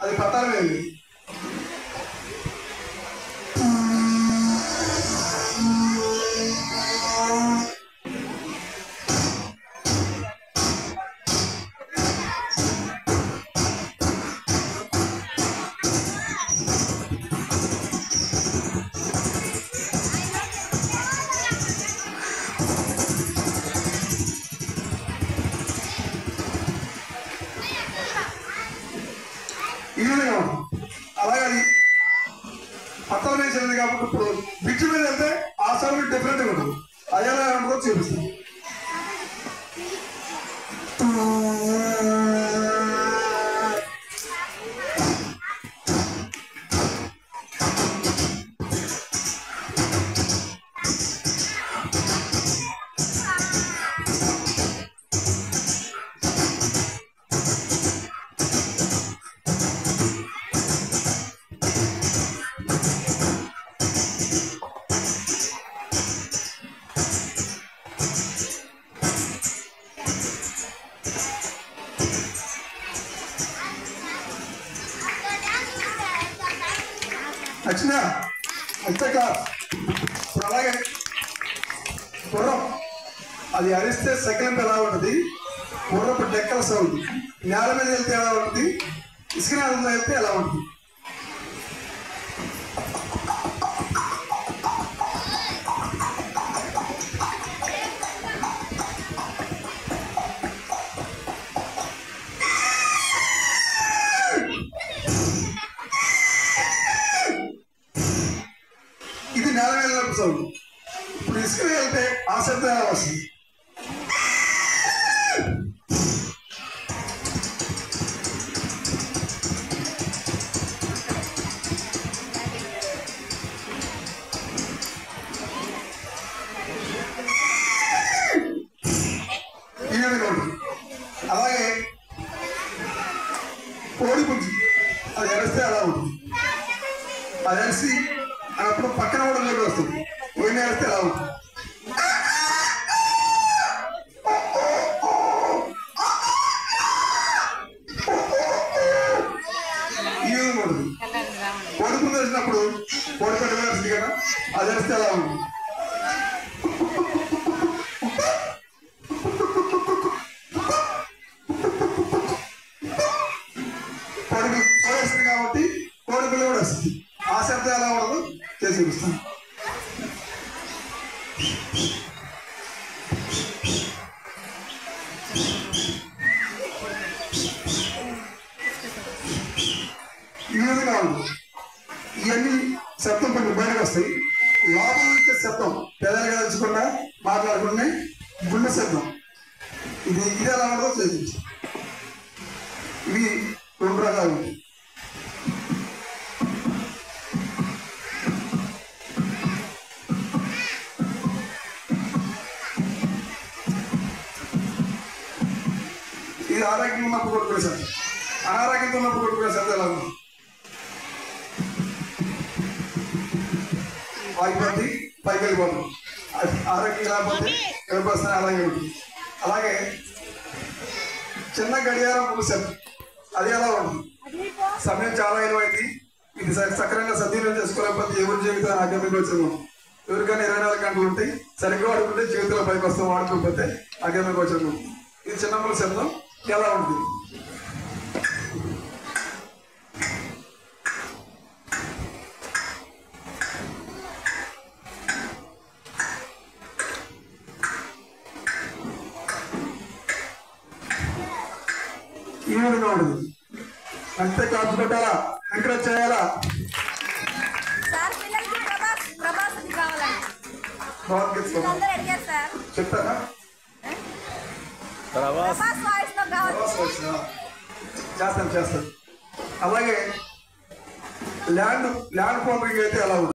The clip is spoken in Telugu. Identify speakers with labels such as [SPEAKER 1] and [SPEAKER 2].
[SPEAKER 1] అది పట్టాలమే. ఈ విధంగా ఉంటుంది. అలాగే అది పత్తాలు వేసేది కాబట్టి ఇప్పుడు బ్రిడ్జ్ మీద వెళ్తే ఆ సౌండ్ డిఫరెంట్గా ఉంటుంది. అది ఎలా ఉంటుందో చూపిస్తుంది. నచ్చిందా? అంతేకా అలాగే గుర్రం అది అరిస్తే సకిలింపు ఎలా ఉంటుంది, గుర్రపు డెక్కల సౌండ్ నేల మీద వెళ్తే ఎలా ఉంటుంది, ఇసుక నేల మీద వెళ్తే ఎలా ఉంటుంది. ఇది నేల మీద వెళ్ళినప్పుడు సౌండ్. ఇప్పుడు ఇసుక వెళ్తే ఆ శబ్దం ఎలా వస్తుంది? ఈ విధంగా ఉంటుంది. అలాగే కోడి పుంజి అది ఎరిస్తే అలా ఉంటుంది. అది ఎరిసి అప్పుడు పక్కన కూడా లోటు వస్తుంది. ఏమి ఎరిస్తే ఎలా ఉంటుంది. ఈ విధంగా ఉంటుంది. కోడి పుంజి వేసినప్పుడు కోడి పెట్ట వేస్తుంది కదా, అది ఎరిస్తే ఎలా ఉంటుంది. కోడేస్తుంది కాబట్టి కోడి పిల్ల కూడా వస్తుంది. ఆ శబ్దం ఎలా ఉండదు చేసి చూపిస్తాను. ఈ విధంగా ఉంటుంది. ఇవన్నీ శబ్దం కొన్ని బయటకు వస్తాయి. లోపల వచ్చే శబ్దం పెద్దలుగా తెలుసుకున్నా మాట్లాడుకునే గుండె శబ్దం. ఇది ఎలా ఉండదో చేసి ఇవి 2 రకాలు ఉంటాయి. ఇది ఆరోగ్యంగా ఉన్నప్పుడు కొట్టుకునే శబ్దం, అనారోగ్యంతో ఉన్నప్పుడు కొట్టుకునే శబ్దం ఎలా ఉంది. ఆగిపోద్ది, పైకి వెళ్ళిపోతుంది. ఆరోగ్యం లేకపోతే వెళ్ళిపోస్తాను అలాగే ఉంటుంది. అలాగే చిన్న గడియారం పువ్వు శబ్దం అది ఎలా ఉంటుంది. సమయం చాలా విలువైంది. ఇది సక్రమంగా సద్వినియోగం చేసుకోలేకపోతే ఎవరి జీవితం అగమ్యకు వచ్చిన ఎవరికైనా 24 గంటలు ఉంటాయి. సరిగ్గా వాడుకుంటే జీవితంలో పైకి వస్తాం, వాడుకోకపోతే అగమ్యకు వచ్చిన. ఇది చిన్న పువ్వు శబ్దం ఎలా ఉంటుంది. ఈ విధంగా ఉంటుంది. అంతే కాపు పెట్టాలా, ఎంకరేజ్ చేయాలా. చెప్తారా? చేస్తాను. అలాగే ల్యాండ్ ఫార్మింగ్ అయితే ఎలా ఉంటుంది.